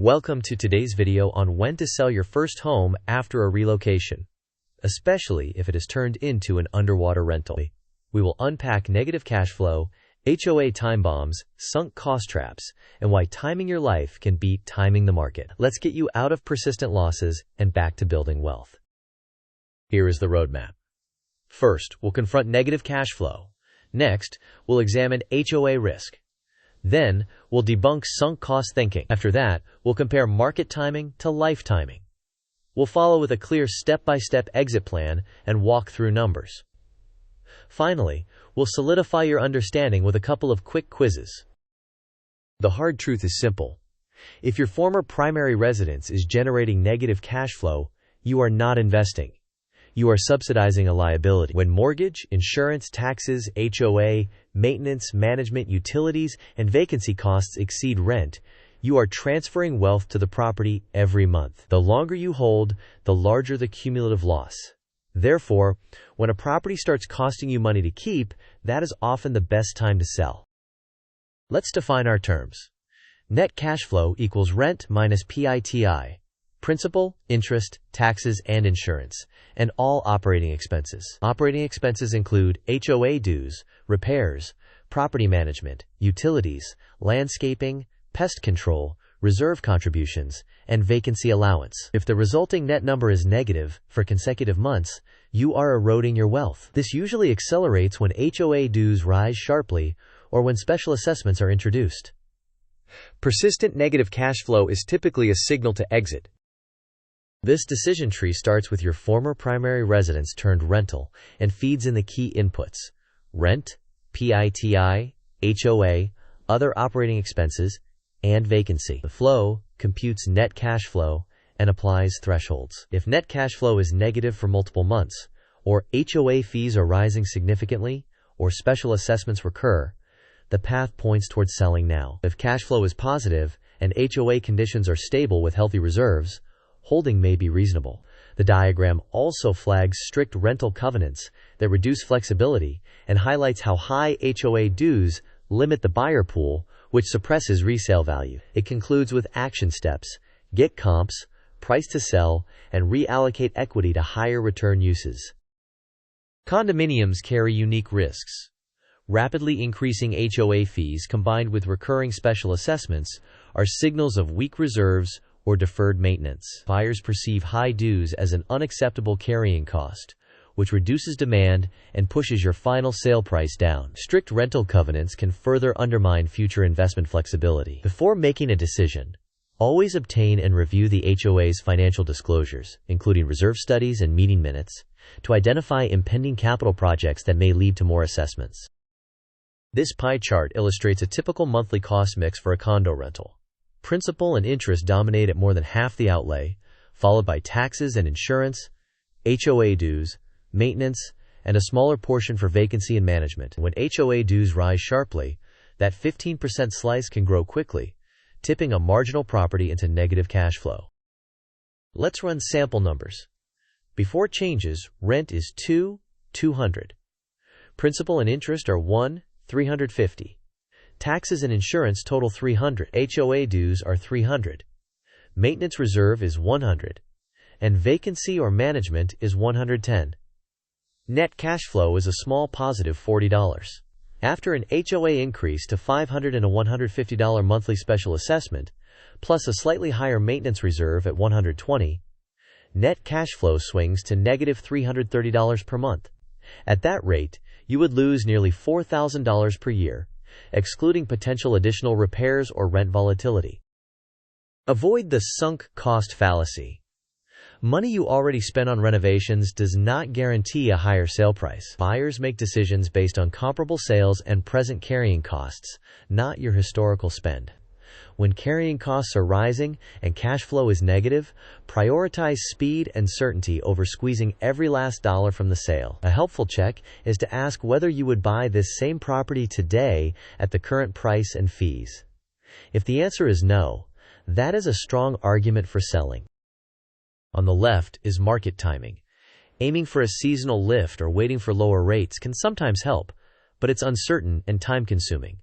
Welcome to today's video on when to sell your first home after a relocation, especially if it is turned into an underwater rental. We will unpack negative cash flow, HOA time bombs, sunk cost traps, and why timing your life can beat timing the market. Let's get you out of persistent losses and back to building wealth. Here is the roadmap. First, we'll confront negative cash flow. Next, we'll examine HOA risk. Then, we'll debunk sunk cost thinking. After that, we'll compare market timing to life timing. We'll follow with a clear step-by-step exit plan and walk through numbers. Finally, we'll solidify your understanding with a couple of quick quizzes. The hard truth is simple. If your former primary residence is generating negative cash flow, you are not investing. You are subsidizing a liability. When mortgage, insurance, taxes, HOA, maintenance, management, utilities, and vacancy costs exceed rent, you are transferring wealth to the property every month. The longer you hold, the larger the cumulative loss. Therefore, when a property starts costing you money to keep, that is often the best time to sell. Let's define our terms. Net cash flow equals rent minus PITI. Principal, interest, taxes, and insurance, and all operating expenses. Operating expenses include HOA dues, repairs, property management, utilities, landscaping, pest control, reserve contributions, and vacancy allowance. If the resulting net number is negative for consecutive months, you are eroding your wealth. This usually accelerates when HOA dues rise sharply or when special assessments are introduced. Persistent negative cash flow is typically a signal to exit. This decision tree starts with your former primary residence turned rental and feeds in the key inputs: rent, PITI, HOA, other operating expenses, and vacancy. The flow computes net cash flow and applies thresholds. If net cash flow is negative for multiple months, or HOA fees are rising significantly, or special assessments recur, the path points towards selling now. If cash flow is positive and HOA conditions are stable with healthy reserves, holding may be reasonable. The diagram also flags strict rental covenants that reduce flexibility and highlights how high HOA dues limit the buyer pool, which suppresses resale value. It concludes with action steps: get comps, price to sell, and reallocate equity to higher return uses. Condominiums carry unique risks. Rapidly increasing HOA fees combined with recurring special assessments are signals of weak reserves or deferred maintenance. Buyers perceive high dues as an unacceptable carrying cost, which reduces demand and pushes your final sale price down. Strict rental covenants can further undermine future investment flexibility. Before making a decision, always obtain and review the HOA's financial disclosures, including reserve studies and meeting minutes, to identify impending capital projects that may lead to more assessments. This pie chart illustrates a typical monthly cost mix for a condo rental. Principal and interest dominate at more than half the outlay, followed by taxes and insurance, HOA dues, maintenance, and a smaller portion for vacancy and management. When HOA dues rise sharply, that 15% slice can grow quickly, tipping a marginal property into negative cash flow. Let's run sample numbers. Before changes, rent is $200. Principal and interest are $350. Taxes and insurance total $300. HOA dues are $300. Maintenance reserve is $100. And vacancy or management is $110. Net cash flow is a small positive $40. After an HOA increase to $500 and a $150 monthly special assessment, plus a slightly higher maintenance reserve at $120, net cash flow swings to negative $330 per month. At that rate, you would lose nearly $4,000 per year, excluding potential additional repairs or rent volatility. Avoid the sunk cost fallacy. Money you already spent on renovations does not guarantee a higher sale price. Buyers make decisions based on comparable sales and present carrying costs, not your historical spend. When carrying costs are rising and cash flow is negative, prioritize speed and certainty over squeezing every last dollar from the sale. A helpful check is to ask whether you would buy this same property today at the current price and fees. If the answer is no, that is a strong argument for selling. On the left is market timing. Aiming for a seasonal lift or waiting for lower rates can sometimes help, but it's uncertain and time-consuming.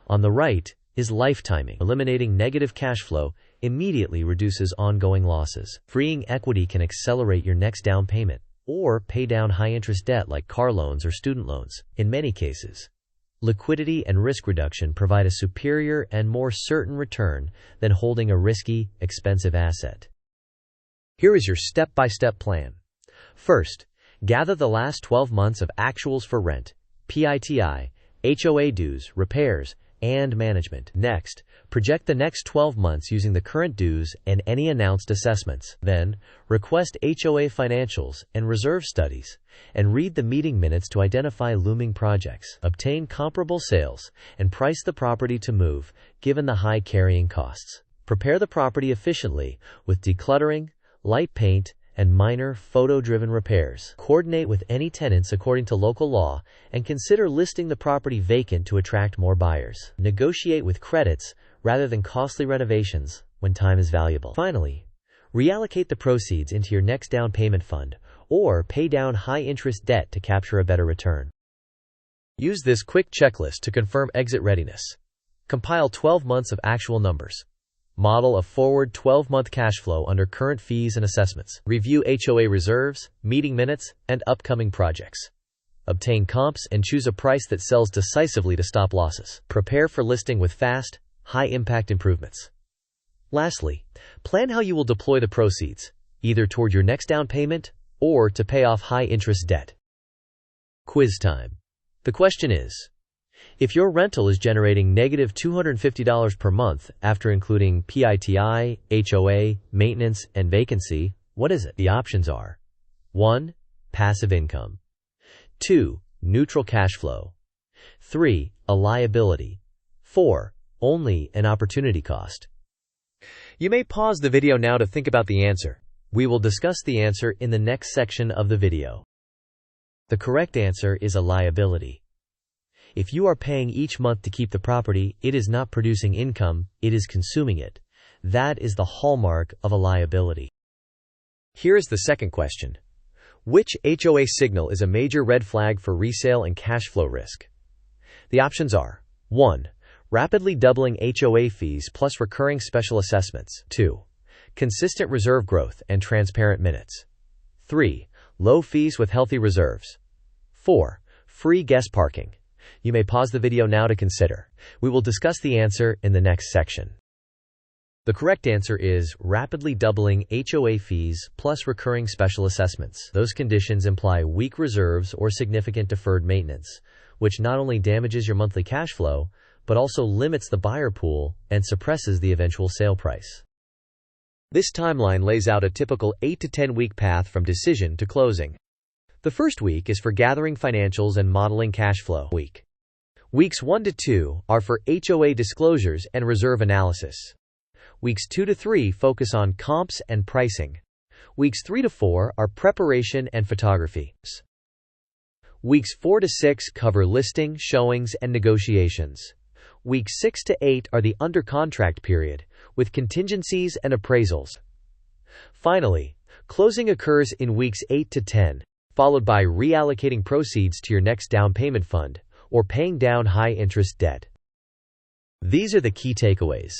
On the right is lifetiming. Eliminating negative cash flow immediately reduces ongoing losses. Freeing equity can accelerate your next down payment or pay down high-interest debt like car loans or student loans. In many cases, liquidity and risk reduction provide a superior and more certain return than holding a risky, expensive asset. Here is your step-by-step plan. First, gather the last 12 months of actuals for rent, PITI, HOA dues, repairs, and management. Next, project the next 12 months using the current dues and any announced assessments. Then, request HOA financials and reserve studies, and read the meeting minutes to identify looming projects. Obtain comparable sales and price the property to move, given the high carrying costs. Prepare the property efficiently with decluttering, light paint, and minor photo-driven repairs. Coordinate with any tenants according to local law and consider listing the property vacant to attract more buyers. Negotiate with credits rather than costly renovations when time is valuable. Finally, reallocate the proceeds into your next down payment fund or pay down high-interest debt to capture a better return. Use this quick checklist to confirm exit readiness. Compile 12 months of actual numbers. Model a forward 12-month cash flow under current fees and assessments. Review HOA reserves, meeting minutes, and upcoming projects. Obtain comps and choose a price that sells decisively to stop losses. Prepare for listing with fast, high-impact improvements. Lastly, plan how you will deploy the proceeds, either toward your next down payment or to pay off high-interest debt. Quiz time. The question is, if your rental is generating negative $250 per month after including PITI, HOA, maintenance, and vacancy, what is it? The options are 1. Passive income, 2. Neutral cash flow, 3. A liability, 4. Only an opportunity cost. You may pause the video now to think about the answer. We will discuss the answer in the next section of the video. The correct answer is a liability. If you are paying each month to keep the property, it is not producing income, it is consuming it. That is the hallmark of a liability. Here is the second question. Which HOA signal is a major red flag for resale and cash flow risk? The options are 1. Rapidly doubling HOA fees plus recurring special assessments. 2. Consistent reserve growth and transparent minutes. 3. Low fees with healthy reserves. 4. Free guest parking. You may pause the video now to consider. We will discuss the answer in the next section. The correct answer is rapidly doubling HOA fees plus recurring special assessments. Those conditions imply weak reserves or significant deferred maintenance, which not only damages your monthly cash flow, but also limits the buyer pool and suppresses the eventual sale price. This timeline lays out a typical 8 to 10 week path from decision to closing. The first week is for gathering financials and modeling cash flow. Weeks 1 to 2 are for HOA disclosures and reserve analysis. Weeks 2 to 3 focus on comps and pricing. Weeks 3 to 4 are preparation and photography. Weeks 4 to 6 cover listing, showings, and negotiations. Weeks 6 to 8 are the under contract period, with contingencies and appraisals. Finally, closing occurs in weeks 8 to 10, followed by reallocating proceeds to your next down payment fund or paying down high-interest debt. These are the key takeaways.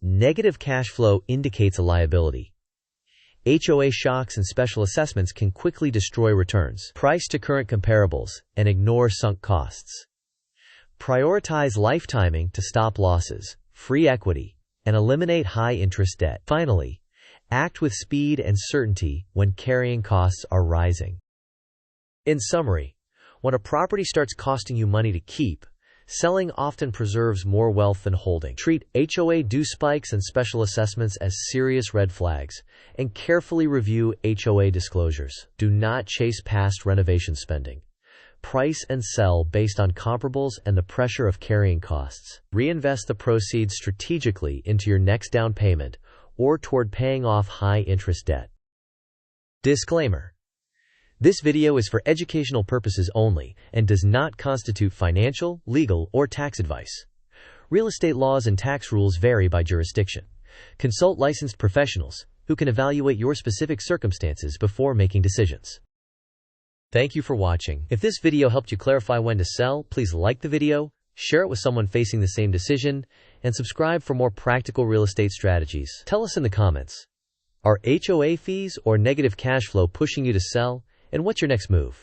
Negative cash flow indicates a liability. HOA shocks and special assessments can quickly destroy returns. Price to current comparables and ignore sunk costs. Prioritize lifetiming to stop losses, free equity, and eliminate high-interest debt. Finally, act with speed and certainty when carrying costs are rising. In summary, when a property starts costing you money to keep, selling often preserves more wealth than holding. Treat HOA due spikes and special assessments as serious red flags, and carefully review HOA disclosures. Do not chase past renovation spending. Price and sell based on comparables and the pressure of carrying costs. Reinvest the proceeds strategically into your next down payment or toward paying off high-interest debt. Disclaimer: this video is for educational purposes only and does not constitute financial, legal, or tax advice. Real estate laws and tax rules vary by jurisdiction. Consult licensed professionals who can evaluate your specific circumstances before making decisions. Thank you for watching. If this video helped you clarify when to sell, please like the video, share it with someone facing the same decision, and subscribe for more practical real estate strategies. Tell us in the comments. Are HOA fees or negative cash flow pushing you to sell, and what's your next move?